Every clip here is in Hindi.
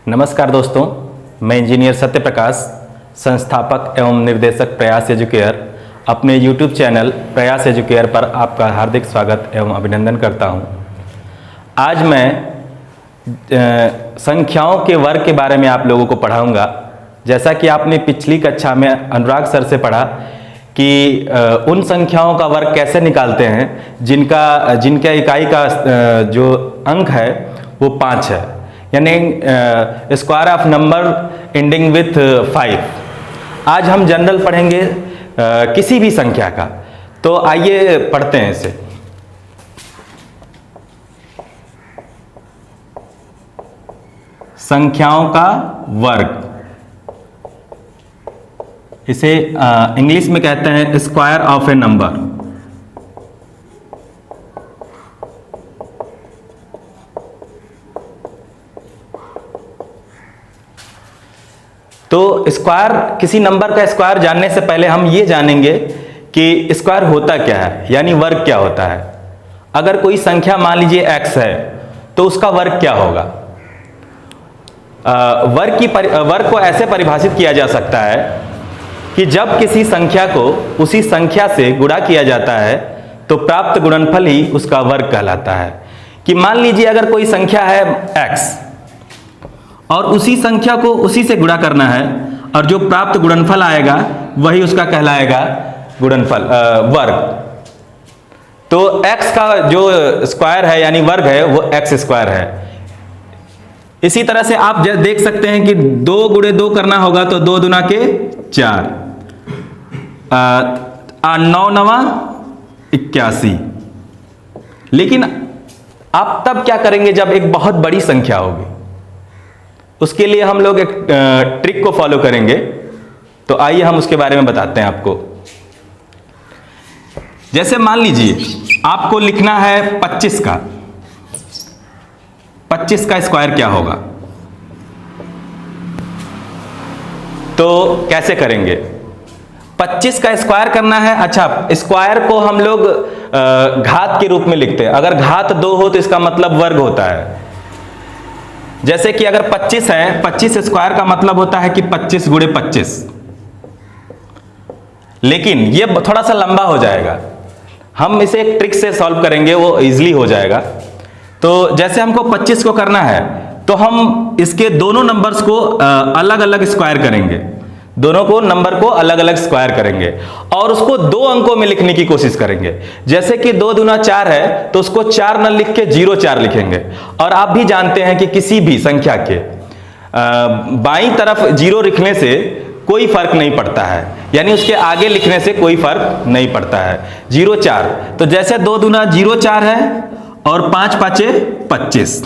नमस्कार दोस्तों, मैं इंजीनियर सत्य प्रकाश, संस्थापक एवं निर्देशक प्रयास एजुकेयर, अपने YouTube चैनल प्रयास एजुकेयर पर आपका हार्दिक स्वागत एवं अभिनंदन करता हूं। आज मैं संख्याओं के वर्ग के बारे में आप लोगों को पढ़ाऊंगा। जैसा कि आपने पिछली कक्षा में अनुराग सर से पढ़ा कि उन संख्याओं का वर्ग कैसे निकालते हैं जिनका इकाई का जो अंक है वो 5 है, यानी square of number ending with 5। आज हम जनरल पढ़ेंगे किसी भी संख्या का। तो आइए पढ़ते हैं इसे। संख्याओं का वर्ग, इसे इंग्लिश में कहते हैं स्क्वायर ऑफ ए नंबर। तो स्क्वायर, किसी नंबर का स्क्वायर जानने से पहले हम ये जानेंगे कि स्क्वायर होता क्या है, यानी वर्ग क्या होता है। अगर कोई संख्या मान लीजिए x है तो उसका वर्ग क्या होगा। वर्ग को ऐसे परिभाषित किया जा सकता है कि जब किसी संख्या को उसी संख्या से गुणा किया जाता है तो प्राप्त गुणनफल ही उसका वर्ग कहलाता है। कि मान लीजिए अगर कोई संख्या है x और उसी संख्या को उसी से गुणा करना है और जो प्राप्त गुणनफल आएगा वही उसका कहलाएगा गुणनफल वर्ग। तो x का जो स्क्वायर है यानी वर्ग है वो x स्क्वायर है। इसी तरह से आप देख सकते हैं कि 2 गुणे 2 करना होगा तो 2 दूना के 4, 9 नवा 81। लेकिन आप तब क्या करेंगे जब एक बहुत बड़ी संख्या होगी। उसके लिए हम लोग एक ट्रिक को फॉलो करेंगे। तो आइए हम उसके बारे में बताते हैं आपको। जैसे मान लीजिए आपको लिखना है 25 का। 25 का स्क्वायर क्या होगा, तो कैसे करेंगे। 25 का स्क्वायर करना है। अच्छा, स्क्वायर को हम लोग घात के रूप में लिखते हैं। अगर घात 2 हो तो इसका मतलब वर्ग होता है। जैसे कि अगर 25 है, 25 स्क्वायर का मतलब होता है कि 25 गुणे 25। लेकिन ये थोड़ा सा लंबा हो जाएगा, हम इसे एक ट्रिक से सॉल्व करेंगे, वो इजीली हो जाएगा। तो जैसे हमको 25 को करना है तो हम इसके दोनों नंबर्स को अलग अलग स्क्वायर करेंगे। दोनों को नंबर को अलग अलग स्क्वायर करेंगे और उसको 2 अंकों में लिखने की कोशिश करेंगे। जैसे कि 2 दूना 4 है तो उसको 4 न लिख के 0-4 लिखेंगे। और आप भी जानते हैं कि किसी भी संख्या के बाईं तरफ 0 लिखने से कोई फर्क नहीं पड़ता है, यानी उसके आगे लिखने से कोई फर्क नहीं पड़ता है। 0-4, तो जैसे 2 दूना 0-4 है और 5 पाँचे 25।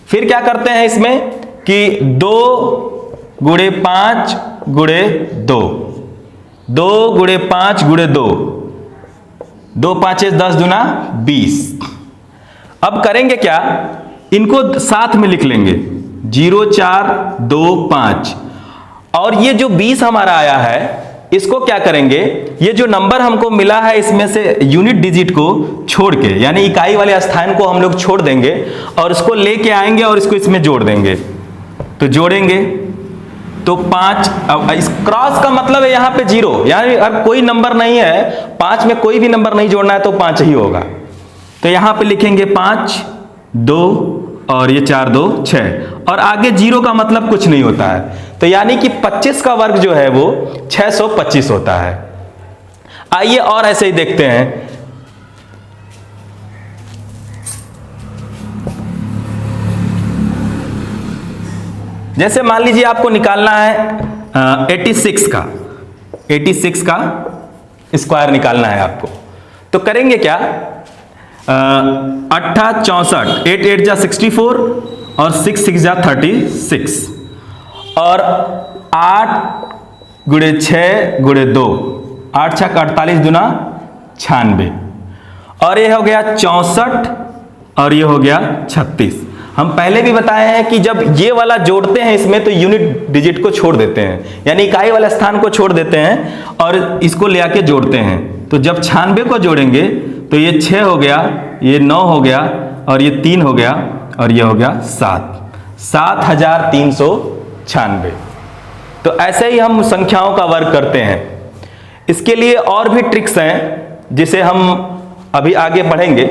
फिर क्या करते हैं इसमें कि 2 गुणे 5 गुणे 2, 2 गुणे 5 गुणे 2, 2 पाँचे 10 दूना 20। अब करेंगे क्या, इनको साथ में लिख लेंगे 0 4 2 5। और ये जो 20 हमारा आया है इसको क्या करेंगे, ये जो नंबर हमको मिला है इसमें से यूनिट डिजिट को छोड़ के, यानी इकाई वाले स्थान को हम लोग छोड़ देंगे और इसको लेके आएंगे और इसको इसमें जोड़ देंगे। तो जोड़ेंगे तो 5, अब इस क्रॉस का मतलब है यहाँ पे 0, यानी अब कोई नंबर नहीं है, 5 में कोई भी नंबर नहीं जोड़ना है तो 5 ही होगा। तो यहाँ पे लिखेंगे 5 2 और ये 4 2 6 और आगे 0 का मतलब कुछ नहीं होता है। तो यानी कि 25 का वर्ग जो है वो 625 होता है। आइए और ऐसे ही देखते हैं। जैसे मान लीजिए आपको निकालना है 86 का, 86 का स्क्वायर निकालना है आपको। तो करेंगे क्या, 8 64, 8 8 जा 64 और 6 6 जा 36 और 8 गुणे 6 गुणे 2, 8 6 48 दूना 96 और ये हो गया 64 और ये हो गया 36। हम पहले भी बताए हैं कि जब ये वाला जोड़ते हैं इसमें तो यूनिट डिजिट को छोड़ देते हैं, यानी इकाई वाले स्थान को छोड़ देते हैं और इसको ले आके जोड़ते हैं। तो जब 96 को जोड़ेंगे तो ये 6 हो गया, ये 9 हो गया और ये 3 हो गया और ये हो गया 7। 7396। तो ऐसे ही हम संख्याओं का वर्ग करते हैं। इसके लिए और भी ट्रिक्स हैं जिसे हम अभी आगे पढ़ेंगे।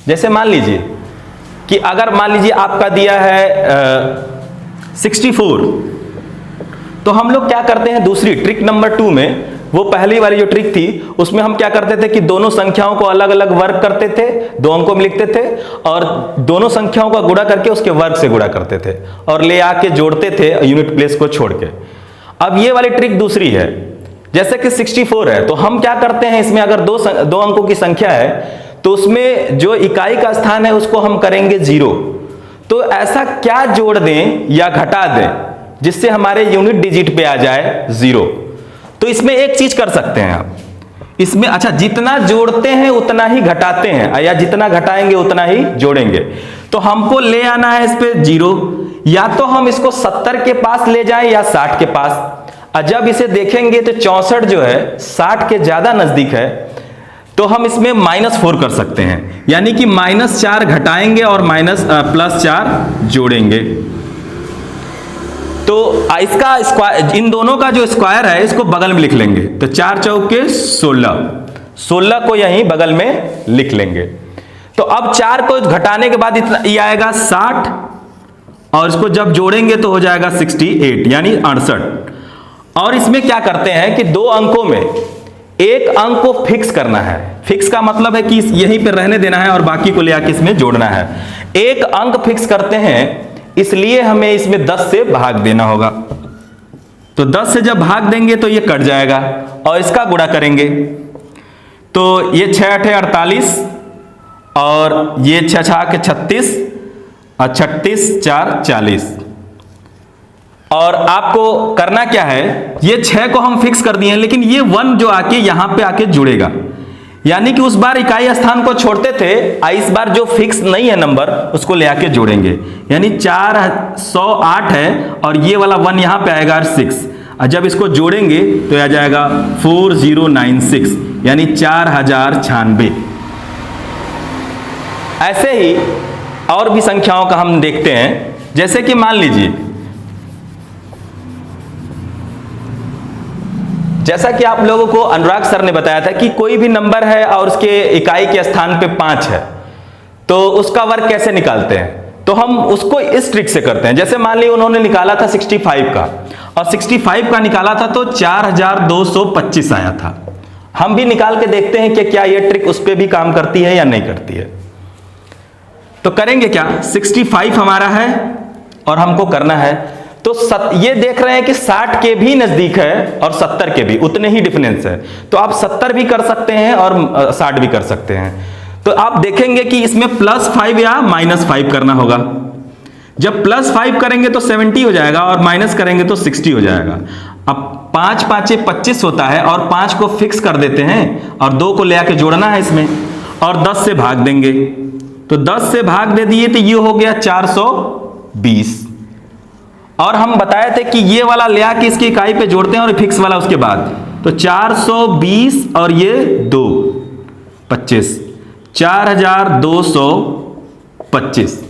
जैसे मान लीजिए कि अगर मान लीजिए आपका दिया है 64, तो हम लोग क्या करते हैं, दूसरी ट्रिक नंबर 2 में, वो पहली वाली जो ट्रिक थी उसमें हम क्या करते थे कि दोनों संख्याओं को अलग अलग वर्ग करते थे, 2 अंकों में लिखते थे और दोनों संख्याओं का गुणा करके उसके वर्ग से गुणा करते थे और ले आके जोड़ते थे यूनिट प्लेस को छोड़ के। अब ये वाली ट्रिक दूसरी है। जैसे कि 64 है तो हम क्या करते हैं, इसमें अगर दो अंकों की संख्या है तो उसमें जो इकाई का स्थान है उसको हम करेंगे 0। तो ऐसा क्या जोड़ दें या घटा दें जिससे हमारे यूनिट डिजिट पे आ जाए 0। तो इसमें एक चीज कर सकते हैं आप, इसमें अच्छा जितना जोड़ते हैं उतना ही घटाते हैं या जितना घटाएंगे उतना ही जोड़ेंगे। तो हमको ले आना है इस पे 0, या तो हम इसको 70 के पास ले जाएं या 60 के पास। और जब इसे देखेंगे तो 64 जो है 60 के ज्यादा नजदीक है, तो हम इसमें -4 कर सकते हैं, यानी कि -4 घटाएंगे और +4 जोड़ेंगे। तो इसका स्क्वायर, इन दोनों का जो स्क्वायर है इसको बगल में लिख लेंगे। तो 4 चौके 16 को यहीं बगल में लिख लेंगे। तो अब 4 को घटाने के बाद इतना ये आएगा 60 और इसको जब जोड़ेंगे तो हो जाएगा 68 यानी 68। और इसमें क्या करते हैं कि 2 अंकों में एक अंक को फिक्स करना है। फिक्स का मतलब है कि यहीं पे रहने देना है और बाकी को ले आके इसमें जोड़ना है। एक अंक फिक्स करते हैं इसलिए हमें इसमें 10 से भाग देना होगा। तो 10 से जब भाग देंगे तो ये कट जाएगा और इसका गुणा करेंगे। तो ये 6 8 48 और ये 6 6 के 36 और 36 4 40। और आपको करना क्या है, ये 6 को हम फिक्स कर दिए हैं, लेकिन ये 1 जो आके यहां पे आके जुड़ेगा, यानी कि उस बार इकाई स्थान को छोड़ते थे, इस बार जो फिक्स नहीं है नंबर उसको ले आके जोड़ेंगे। यानी 408 है और ये वाला 1 यहां पे आएगा 6, और जब इसको जोड़ेंगे तो आ जाएगा 4096 यानी 4096। ऐसे ही और भी संख्याओं का हम देखते हैं। जैसे कि मान लीजिए, जैसा कि आप लोगों को अनुराग सर ने बताया था कि कोई भी नंबर है और उसके इकाई के स्थान पे 5 है, तो उसका वर्ग कैसे निकालते हैं। तो हम उसको इस ट्रिक से करते हैं। जैसे मान लीजिए उन्होंने निकाला था 65 का, और 65 का निकाला था तो 4225 आया था। हम भी निकाल के देखते हैं कि क्या यह ट्रिक उस पर भी काम करती है या नहीं करती है। तो करेंगे क्या, 65 हमारा है और हमको करना है, तो ये देख रहे हैं कि 60 के भी नजदीक है और 70 के भी उतने ही डिफरेंस है। तो आप 70 भी कर सकते हैं और 60 भी कर सकते हैं। तो आप देखेंगे कि इसमें +5 या -5 करना होगा। जब +5 करेंगे तो 70 हो जाएगा और माइनस करेंगे तो 60 हो जाएगा। अब 5 5 25 होता है और 5 को फिक्स कर देते हैं और 2 को ले आके जोड़ना है इसमें और 10 से भाग देंगे। तो 10 से भाग दे दिए तो ये हो गया 420। और हम बताए थे कि ये वाला ले आके इसकी इकाई पे जोड़ते हैं और फिक्स वाला उसके बाद। तो 420 और ये 2 25 4225।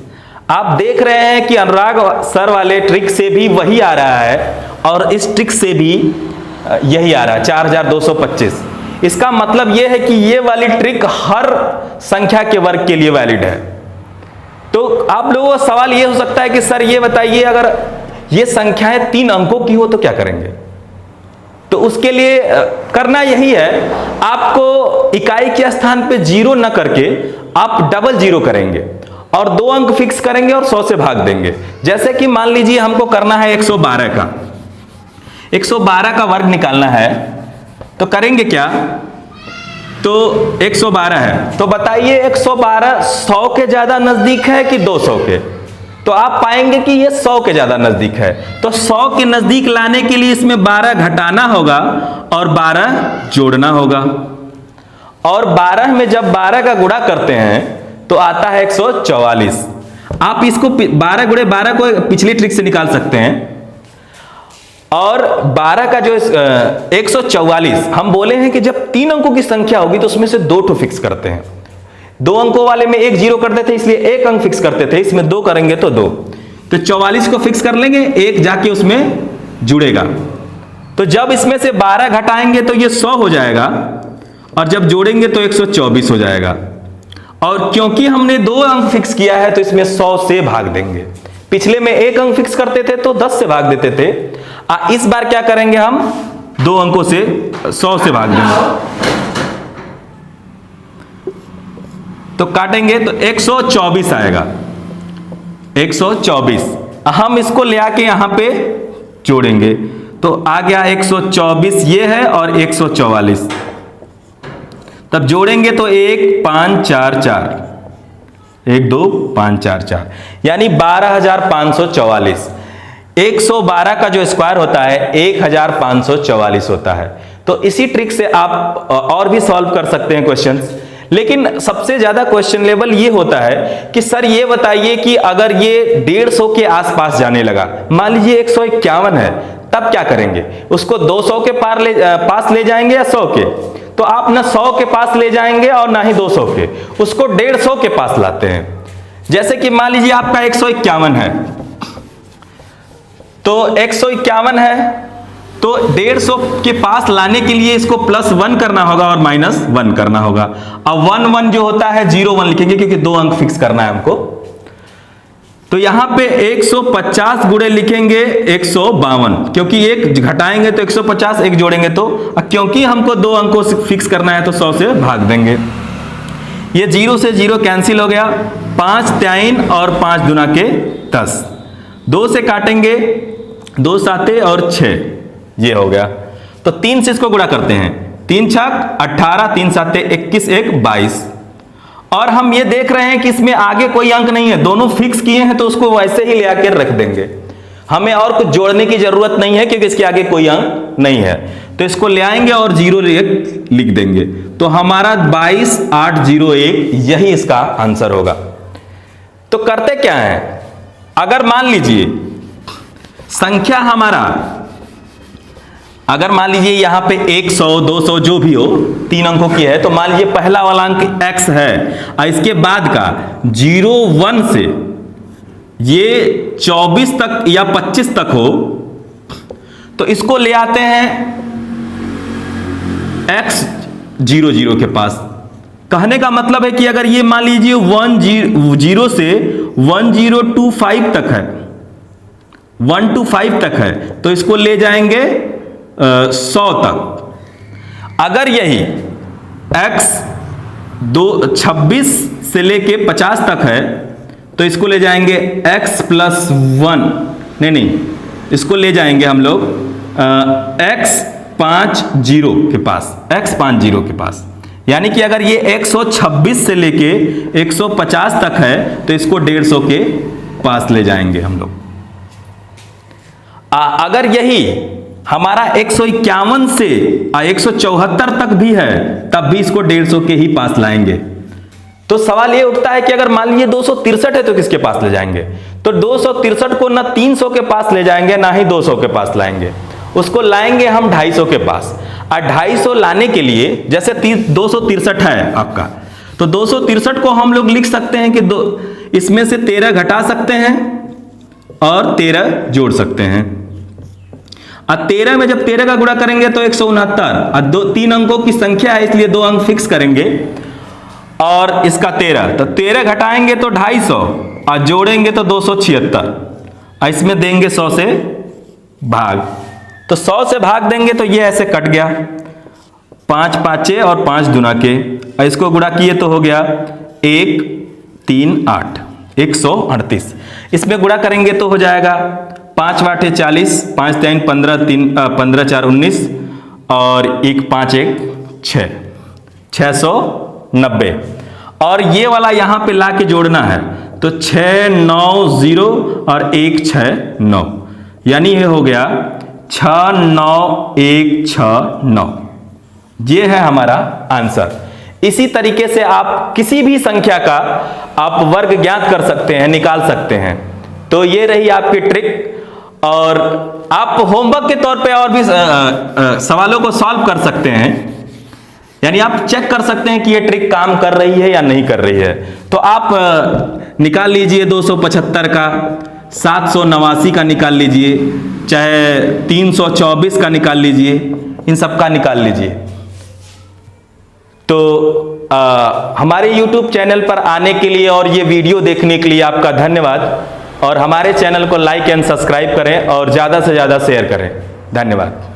आप देख रहे हैं कि अनुराग सर वाले ट्रिक से भी वही आ रहा है और इस ट्रिक से भी यही आ रहा है 4225। इसका मतलब यह है कि ये वाली ट्रिक हर संख्या के वर्ग के लिए वैलिड है। तो आप लोगों का सवाल यह हो सकता है कि सर ये बताइए, अगर ये संख्याएं 3 अंकों की हो तो क्या करेंगे। तो उसके लिए करना यही है, आपको इकाई के स्थान पे 0 न करके आप डबल 0 करेंगे और 2 अंक फिक्स करेंगे और 100 से भाग देंगे। जैसे कि मान लीजिए हमको करना है 112 का, 112 का वर्ग निकालना है। तो करेंगे क्या, तो 112 है, तो बताइए 112 100 के ज्यादा नजदीक है कि 200 के। तो आप पाएंगे कि ये 100 के ज्यादा नजदीक है। तो 100 के नजदीक लाने के लिए इसमें 12 घटाना होगा और 12 जोड़ना होगा। और 12 में जब 12 का गुणा करते हैं तो आता है 144। आप इसको 12 × 12 को पिछली ट्रिक से निकाल सकते हैं। और 12 का जो 144, हम बोले हैं कि जब 3 अंकों की संख्या होगी तो उसमें से 2 ठो फिक्स करते हैं। 2 अंकों वाले में 1 0 करते थे, इसलिए 1 अंक फिक्स करते थे, इसमें 2 करेंगे तो 2। तो 44 को फिक्स कर लेंगे, 1 जाके उसमें जुड़ेगा। तो जब इसमें से 12 घटाएंगे तो ये 100 हो जाएगा, और जब जोड़ेंगे तो 124 हो जाएगा। और क्योंकि हमने 2 अंक फिक्स किया है तो इसमें 100 से भाग देंगे। पिछले में 1 अंक फिक्स करते थे तो 10 से भाग देते थे, इस बार क्या करेंगे, हम 2 अंकों से 100 से भाग देंगे। तो काटेंगे तो 124 आएगा, 124। हम इसको ले आके यहां पे जोड़ेंगे तो आ गया 124 ये है और 144। तब जोड़ेंगे तो 1 5 4 4, 1 2 5 4 4, यानी 12,544। 112 का जो स्क्वायर होता है 1,544 होता है। तो इसी ट्रिक से आप और भी सॉल्व कर सकते हैं क्वेश्चंस। लेकिन सबसे ज्यादा क्वेश्चन लेवल ये होता है कि सर ये बताइए कि अगर ये 150 के आसपास जाने लगा, मान लीजिए 151 है, तब क्या करेंगे? उसको 200 के पास ले जाएंगे या 100 के? तो आप ना 100 के पास ले जाएंगे और ना ही 200 के, उसको 150 के पास लाते हैं। जैसे कि मान लीजिए आपका 151 है, तो 151 है तो 150 के पास लाने के लिए इसको +1 करना होगा और -1 करना होगा। अब 1 1 जो होता है 0 1 लिखेंगे क्योंकि 2 अंक फिक्स करना है हमको। तो यहां पे 150 गुणे लिखेंगे 152, क्योंकि 1 घटाएंगे तो 150, 1 जोड़ेंगे तो, क्योंकि हमको 2 अंकों से फिक्स करना है तो 100 से भाग देंगे। ये 0 से 0 कैंसिल हो गया, 5 3 और 5 दूना के 10, 2 से काटेंगे 2 7 और 6, ये हो गया। तो 3 से इसको गुणा करते हैं, 3 छक 18, 3 7 21, 1 22। और हम ये देख रहे हैं कि इसमें आगे कोई अंक नहीं है, दोनों फिक्स किए हैं तो उसको वैसे ही ले आकर रख देंगे। हमें और कुछ जोड़ने की जरूरत नहीं है क्योंकि इसके आगे कोई अंक नहीं है। तो इसको ले आएंगे और 0 लिख देंगे। तो हमारा 22801 यही इसका आंसर होगा। तो करते क्या है, अगर मान लीजिए संख्या हमारा, अगर मान लीजिए यहां पे 100 200 जो भी हो 3 अंकों की है, तो मान लीजिए पहला वाला अंक x है और इसके बाद का 0 1 से ये 24 तक या 25 तक हो, तो इसको ले आते हैं x 0 0 के पास। कहने का मतलब है कि अगर ये मान लीजिए 0 से 1025 तक है, 125 तक है, तो इसको ले जाएंगे 100 तक। अगर यही x 26 से लेके 50 तक है तो इसको ले जाएंगे x +1, नहीं, इसको ले जाएंगे हम लोग x 50 के पास, x 50 के पास। यानी कि अगर ये 126 से लेके 150 तक है तो इसको 150 के पास ले जाएंगे हम लोग। अगर यही हमारा 151 से 174 तक भी है तब भी इसको 150 के ही पास लाएंगे। तो सवाल ये उठता है कि अगर मान लीजिए 263 है तो किसके पास ले जाएंगे? तो 263 को ना 300 के पास ले जाएंगे ना ही 200 के पास लाएंगे, उसको लाएंगे हम 250 के पास। और 250 लाने के लिए जैसे 263 है आपका, तो 263 को हम लोग लिख सकते हैं कि इसमें से 13 घटा सकते हैं और 13 जोड़ सकते हैं। और 13 में जब 13 का गुणा करेंगे तो 169, और 3 अंकों की संख्या है इसलिए 2 अंक फिक्स करेंगे और इसका 13, तो 13 घटाएंगे तो 250 और जोड़ेंगे तो 276, और इसमें देंगे 100 से भाग। तो 100 से भाग देंगे तो ये ऐसे कट गया, 5 5 और 5 दूना के, और इसको गुणा किए तो हो गया 1 3 8, 138। इसमें गुणा करेंगे तो हो जाएगा 5 8 40, 5 3 15, 15 4 19 और 1 5 1 6, 690। और ये वाला यहां पे ला के जोड़ना है तो 690 और 169, यानी ये हो गया 69169। ये है हमारा आंसर। इसी तरीके से आप किसी भी संख्या का आप वर्ग ज्ञात कर सकते हैं, निकाल सकते हैं। तो ये रही आपकी ट्रिक। और आप होमवर्क के तौर पे और भी सवालों को सॉल्व कर सकते हैं, यानी आप चेक कर सकते हैं कि ये ट्रिक काम कर रही है या नहीं कर रही है। तो आप निकाल लीजिए 275 का, 789 का निकाल लीजिए, चाहे 324 का निकाल लीजिए, इन सब का निकाल लीजिए। तो हमारे YouTube चैनल पर आने के लिए और ये वीडियो देखने के लिए आपका धन्यवाद, और हमारे चैनल को लाइक एंड सब्सक्राइब करें और ज़्यादा से ज़्यादा शेयर करें। धन्यवाद।